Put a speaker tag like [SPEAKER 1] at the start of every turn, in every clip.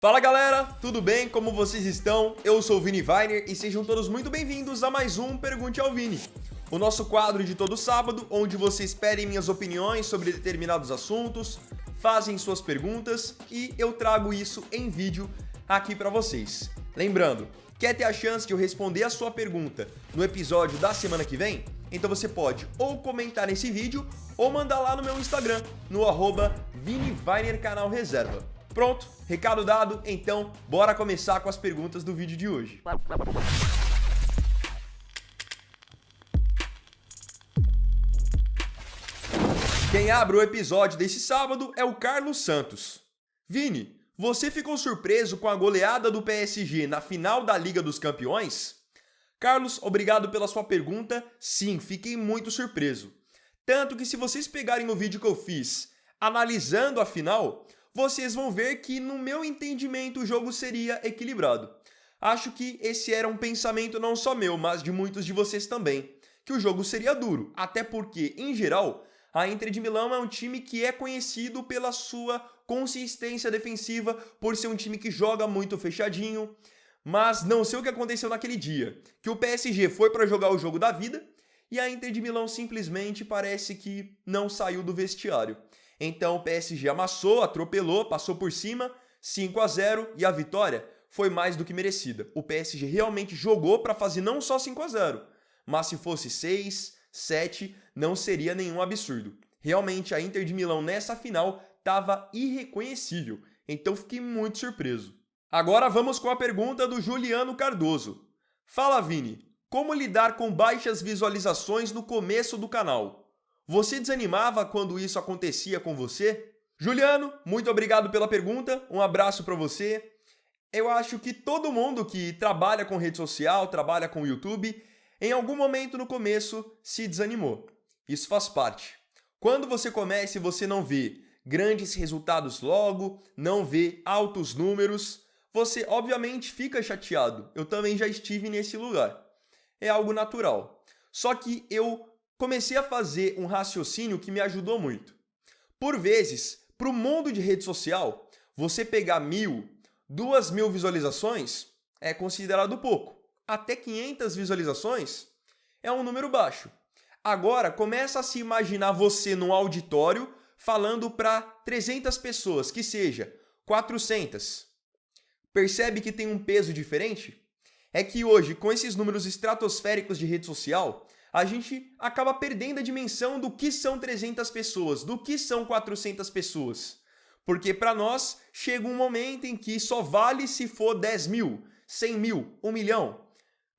[SPEAKER 1] Fala galera, tudo bem? Como vocês estão? Eu sou o Vini Weiner e sejam todos muito bem-vindos a mais um Pergunte ao Vini, o nosso quadro de todo sábado, onde vocês pedem minhas opiniões sobre determinados assuntos, fazem suas perguntas e eu trago isso em vídeo aqui pra vocês. Lembrando, quer ter a chance de eu responder a sua pergunta no episódio da semana que vem? Então você pode ou comentar nesse vídeo ou mandar lá no meu Instagram, no @ViniWeinerCanalReserva. Pronto, recado dado, então bora começar com as perguntas do vídeo de hoje. Quem abre o episódio desse sábado é o Carlos Santos. Vini, você ficou surpreso com a goleada do PSG na final da Liga dos Campeões? Carlos, obrigado pela sua pergunta. Sim, fiquei muito surpreso. Tanto que se vocês pegarem o vídeo que eu fiz analisando a final, vocês vão ver que, no meu entendimento, o jogo seria equilibrado. Acho que esse era um pensamento não só meu, mas de muitos de vocês também, que o jogo seria duro, até porque, em geral, a Inter de Milão é um time que é conhecido pela sua consistência defensiva, por ser um time que joga muito fechadinho, mas não sei o que aconteceu naquele dia, que o PSG foi para jogar o jogo da vida e a Inter de Milão simplesmente parece que não saiu do vestiário. Então o PSG amassou, atropelou, passou por cima, 5-0 e a vitória foi mais do que merecida. O PSG realmente jogou para fazer não só 5-0, mas se fosse 6, 7, não seria nenhum absurdo. Realmente a Inter de Milão nessa final estava irreconhecível, então fiquei muito surpreso. Agora vamos com a pergunta do Juliano Cardoso. Fala Vini, como lidar com baixas visualizações no começo do canal? Você desanimava quando isso acontecia com você? Juliano, muito obrigado pela pergunta, um abraço para você. Eu acho que todo mundo que trabalha com rede social, trabalha com YouTube, em algum momento no começo se desanimou. Isso faz parte. Quando você começa e você não vê grandes resultados logo, não vê altos números, você obviamente fica chateado. Eu também já estive nesse lugar. É algo natural. Só que eu comecei a fazer um raciocínio que me ajudou muito. Por vezes, para o mundo de rede social, você pegar 1.000, 2.000 visualizações é considerado pouco. Até 500 visualizações é um número baixo. Agora, começa a se imaginar você num auditório falando para 300 pessoas, que seja 400. Percebe que tem um peso diferente? É que hoje, com esses números estratosféricos de rede social, a gente acaba perdendo a dimensão do que são 300 pessoas, do que são 400 pessoas. Porque para nós, chega um momento em que só vale se for 10.000, 100.000, 1 milhão.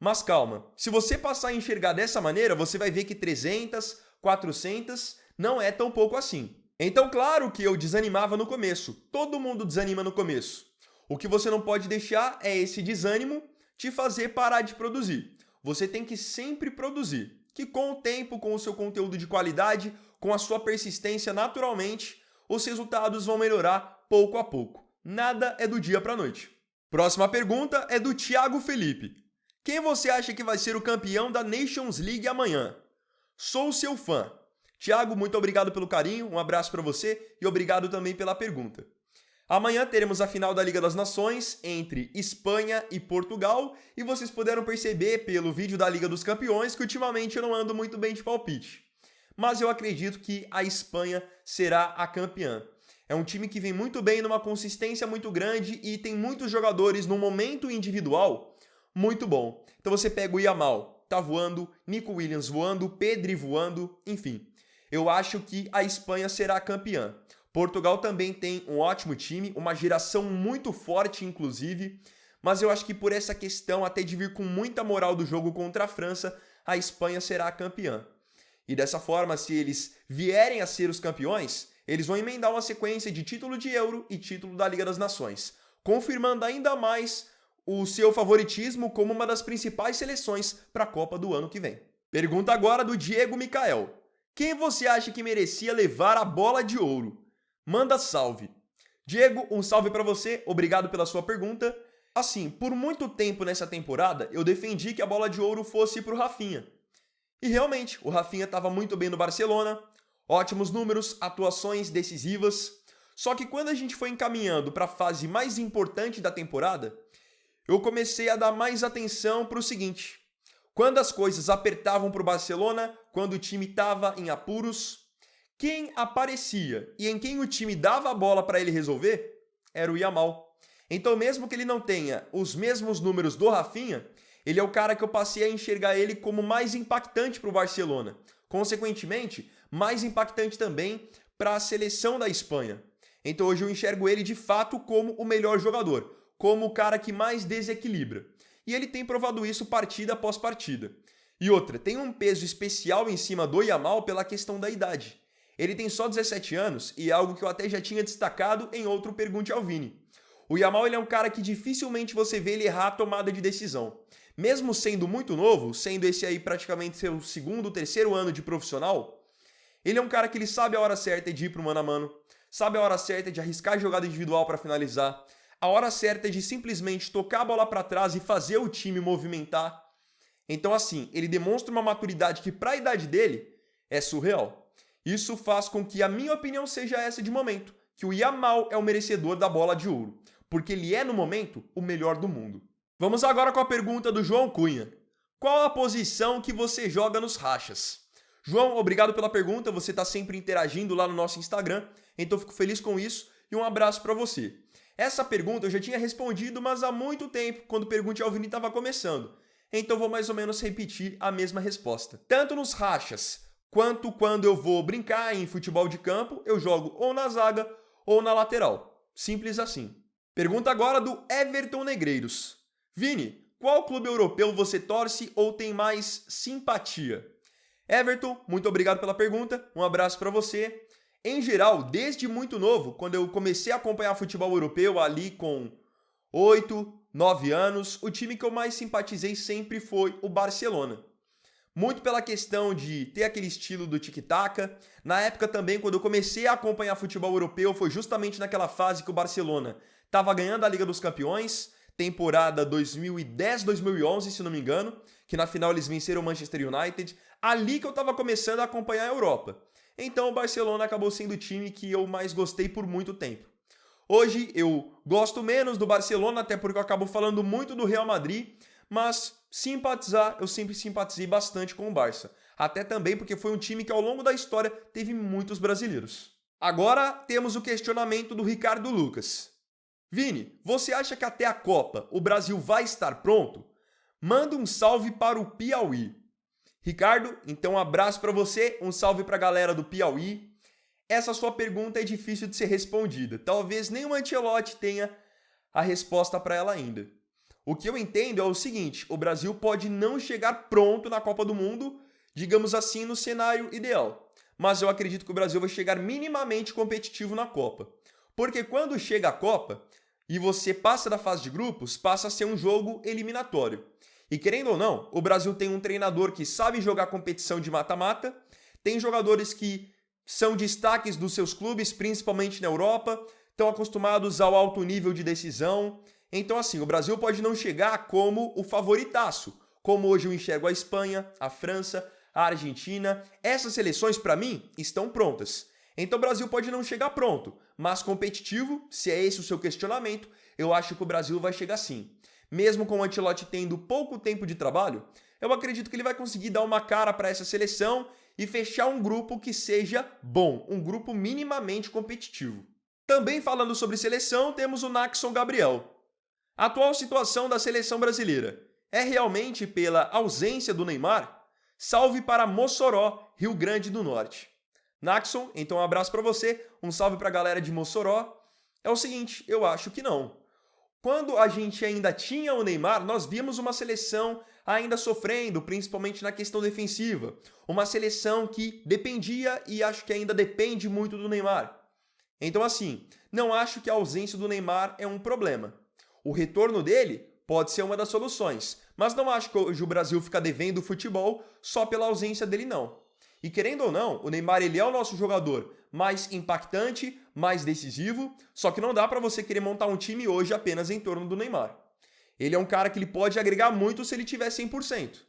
[SPEAKER 1] Mas calma, se você passar a enxergar dessa maneira, você vai ver que 300, 400 não é tão pouco assim. Então, claro que eu desanimava no começo. Todo mundo desanima no começo. O que você não pode deixar é esse desânimo te fazer parar de produzir. Você tem que sempre produzir, que com o tempo, com o seu conteúdo de qualidade, com a sua persistência naturalmente, os resultados vão melhorar pouco a pouco. Nada é do dia para a noite. Próxima pergunta é do Thiago Felipe. Quem você acha que vai ser o campeão da Nations League amanhã? Sou seu fã. Thiago, muito obrigado pelo carinho, um abraço para você e obrigado também pela pergunta. Amanhã teremos a final da Liga das Nações entre Espanha e Portugal e vocês puderam perceber pelo vídeo da Liga dos Campeões que ultimamente eu não ando muito bem de palpite. Mas eu acredito que a Espanha será a campeã. É um time que vem muito bem numa consistência muito grande e tem muitos jogadores num momento individual muito bom. Então você pega o Yamal, tá voando, Nico Williams voando, Pedri voando, enfim. Eu acho que a Espanha será a campeã. Portugal também tem um ótimo time, uma geração muito forte inclusive, mas eu acho que por essa questão até de vir com muita moral do jogo contra a França, a Espanha será a campeã. E dessa forma, se eles vierem a ser os campeões, eles vão emendar uma sequência de título de Euro e título da Liga das Nações, confirmando ainda mais o seu favoritismo como uma das principais seleções para a Copa do ano que vem. Pergunta agora do Diego Micael. Quem você acha que merecia levar a bola de ouro? Manda salve. Diego, um salve para você, obrigado pela sua pergunta. Assim, por muito tempo nessa temporada, eu defendi que a bola de ouro fosse pro Rafinha. E realmente, o Rafinha estava muito bem no Barcelona, ótimos números, atuações decisivas. Só que quando a gente foi encaminhando para a fase mais importante da temporada, eu comecei a dar mais atenção para o seguinte: quando as coisas apertavam para o Barcelona, quando o time estava em apuros, quem aparecia e em quem o time dava a bola para ele resolver era o Yamal. Então, mesmo que ele não tenha os mesmos números do Rafinha, ele é o cara que eu passei a enxergar ele como mais impactante para o Barcelona. Consequentemente, mais impactante também para a seleção da Espanha. Então hoje eu enxergo ele de fato como o melhor jogador, como o cara que mais desequilibra. E ele tem provado isso partida após partida. E outra, tem um peso especial em cima do Yamal pela questão da idade. Ele tem só 17 anos e é algo que eu até já tinha destacado em outro Pergunte ao Vini. O Yamal ele é um cara que dificilmente você vê ele errar a tomada de decisão. Mesmo sendo muito novo, sendo esse aí praticamente seu segundo, terceiro ano de profissional, ele é um cara que ele sabe a hora certa de ir pro mano a mano, sabe a hora certa de arriscar jogada individual para finalizar, a hora certa de simplesmente tocar a bola para trás e fazer o time movimentar. Então assim, ele demonstra uma maturidade que para a idade dele é surreal. Isso faz com que a minha opinião seja essa de momento, que o Yamal é o merecedor da bola de ouro, porque ele é no momento o melhor do mundo. Vamos agora com a pergunta do João Cunha. Qual a posição que você joga nos rachas? João, obrigado pela pergunta, você está sempre interagindo lá no nosso Instagram, então fico feliz com isso e um abraço para você. Essa pergunta eu já tinha respondido, mas há muito tempo, quando o Pergunte ao Vini estava começando, então vou mais ou menos repetir a mesma resposta. Tanto nos rachas, quanto quando eu vou brincar em futebol de campo, eu jogo ou na zaga ou na lateral. Simples assim. Pergunta agora do Everton Negreiros. Vini, qual clube europeu você torce ou tem mais simpatia? Everton, muito obrigado pela pergunta, um abraço para você. Em geral, desde muito novo, quando eu comecei a acompanhar futebol europeu ali com 8, 9 anos, o time que eu mais simpatizei sempre foi o Barcelona. Muito pela questão de ter aquele estilo do tic-tac. Na época também, quando eu comecei a acompanhar futebol europeu, foi justamente naquela fase que o Barcelona estava ganhando a Liga dos Campeões, temporada 2010-2011, se não me engano, que na final eles venceram o Manchester United. Ali que eu estava começando a acompanhar a Europa. Então o Barcelona acabou sendo o time que eu mais gostei por muito tempo. Hoje eu gosto menos do Barcelona, até porque eu acabo falando muito do Real Madrid, mas simpatizar, eu sempre simpatizei bastante com o Barça. Até também porque foi um time que ao longo da história teve muitos brasileiros. Agora temos o questionamento do Ricardo Lucas. Vini, você acha que até a Copa o Brasil vai estar pronto? Manda um salve para o Piauí. Ricardo, então um abraço para você, um salve para a galera do Piauí. Essa sua pergunta é difícil de ser respondida. Talvez nem o Ancelotti tenha a resposta para ela ainda. O que eu entendo é o seguinte, o Brasil pode não chegar pronto na Copa do Mundo, digamos assim, no cenário ideal. Mas eu acredito que o Brasil vai chegar minimamente competitivo na Copa. Porque quando chega a Copa e você passa da fase de grupos, passa a ser um jogo eliminatório. E querendo ou não, o Brasil tem um treinador que sabe jogar competição de mata-mata, tem jogadores que são destaques dos seus clubes, principalmente na Europa, estão acostumados ao alto nível de decisão. Então assim, o Brasil pode não chegar como o favoritaço, como hoje eu enxergo a Espanha, a França, a Argentina. Essas seleções, para mim, estão prontas. Então o Brasil pode não chegar pronto, mas competitivo, se é esse o seu questionamento, eu acho que o Brasil vai chegar sim. Mesmo com o Ancelotti tendo pouco tempo de trabalho, eu acredito que ele vai conseguir dar uma cara para essa seleção e fechar um grupo que seja bom, um grupo minimamente competitivo. Também falando sobre seleção, temos o Nackson Gabriel. A atual situação da seleção brasileira é realmente pela ausência do Neymar? Salve para Mossoró, Rio Grande do Norte. Nackson, então um abraço para você, um salve para a galera de Mossoró. É o seguinte, eu acho que não. Quando a gente ainda tinha o Neymar, nós vimos uma seleção ainda sofrendo, principalmente na questão defensiva. Uma seleção que dependia e acho que ainda depende muito do Neymar. Então assim, não acho que a ausência do Neymar é um problema. O retorno dele pode ser uma das soluções, mas não acho que hoje o Brasil fica devendo futebol só pela ausência dele não. E querendo ou não, o Neymar ele é o nosso jogador mais impactante, mais decisivo, só que não dá para você querer montar um time hoje apenas em torno do Neymar. Ele é um cara que ele pode agregar muito se ele tiver 100%,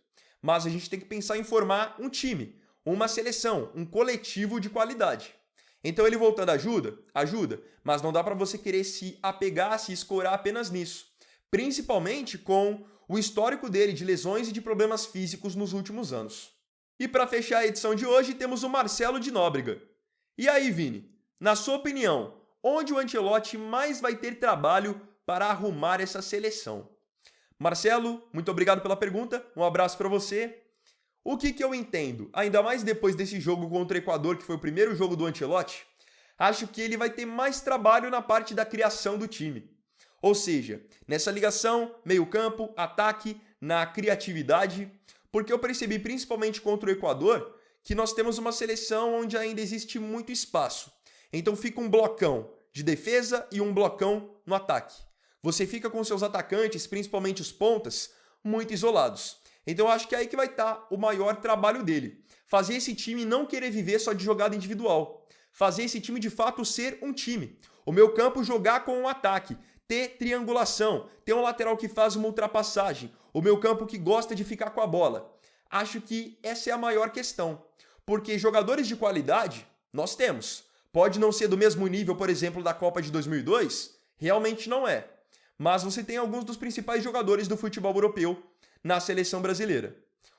[SPEAKER 1] mas a gente tem que pensar em formar um time, uma seleção, um coletivo de qualidade. Então ele voltando ajuda? Ajuda, mas não dá para você querer se apegar, se escorar apenas nisso. Principalmente com o histórico dele de lesões e de problemas físicos nos últimos anos. E para fechar a edição de hoje, temos o Marcelo de Nóbrega. E aí, Vini, na sua opinião, onde o Ancelotti mais vai ter trabalho para arrumar essa seleção? Marcelo, muito obrigado pela pergunta, um abraço para você. O que eu entendo, ainda mais depois desse jogo contra o Equador, que foi o primeiro jogo do Ancelotti, acho que ele vai ter mais trabalho na parte da criação do time. Ou seja, nessa ligação, meio-campo, ataque, na criatividade, porque eu percebi principalmente contra o Equador que nós temos uma seleção onde ainda existe muito espaço. Então fica um blocão de defesa e um blocão no ataque. Você fica com seus atacantes, principalmente os pontas, muito isolados. Então eu acho que é aí que vai estar o maior trabalho dele. Fazer esse time não querer viver só de jogada individual. Fazer esse time de fato ser um time. O meu campo jogar com um ataque. Ter triangulação. Ter um lateral que faz uma ultrapassagem. O meu campo que gosta de ficar com a bola. Acho que essa é a maior questão. Porque jogadores de qualidade, nós temos. Pode não ser do mesmo nível, por exemplo, da Copa de 2002. Realmente não é. Mas você tem alguns dos principais jogadores do futebol europeu na seleção brasileira.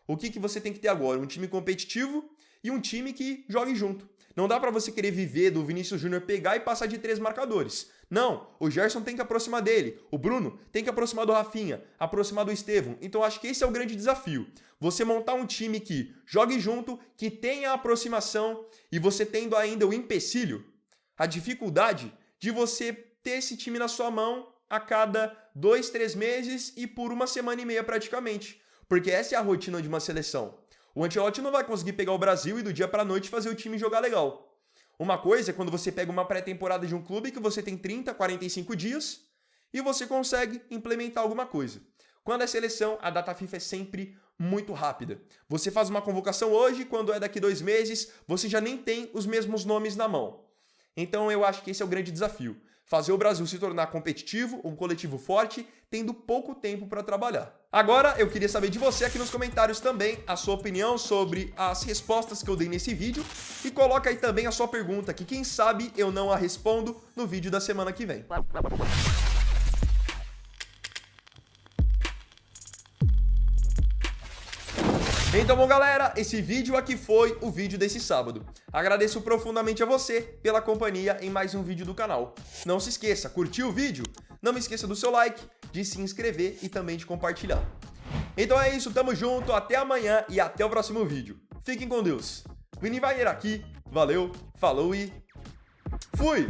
[SPEAKER 1] O que você tem que ter agora? Um time competitivo e um time que jogue junto. Não dá para você querer viver do Vinícius Júnior pegar e passar de 3 marcadores. Não, o Gerson tem que aproximar dele, o Bruno tem que aproximar do Rafinha, aproximar do Estevão. Então acho que esse é o grande desafio. Você montar um time que jogue junto, que tenha aproximação e você tendo ainda o empecilho, a dificuldade de você ter esse time na sua mão a cada 2, 3 meses e por 1,5 praticamente. Porque essa é a rotina de uma seleção. O Ancelotti não vai conseguir pegar o Brasil e do dia para a noite fazer o time jogar legal. Uma coisa é quando você pega uma pré-temporada de um clube que você tem 30, 45 dias e você consegue implementar alguma coisa. Quando é seleção, a data FIFA é sempre muito rápida. Você faz uma convocação hoje, quando é daqui 2 meses, você já nem tem os mesmos nomes na mão. Então eu acho que esse é o grande desafio. Fazer o Brasil se tornar competitivo, um coletivo forte, tendo pouco tempo para trabalhar. Agora, eu queria saber de você aqui nos comentários também a sua opinião sobre as respostas que eu dei nesse vídeo e coloca aí também a sua pergunta, que quem sabe eu não a respondo no vídeo da semana que vem. Então, bom, galera, esse vídeo aqui foi o vídeo desse sábado. Agradeço profundamente a você pela companhia em mais um vídeo do canal. Não se esqueça, curtiu o vídeo? Não me esqueça do seu like, de se inscrever e também de compartilhar. Então é isso, tamo junto, até amanhã e até o próximo vídeo. Fiquem com Deus. Vini Wagner aqui, valeu, falou e fui!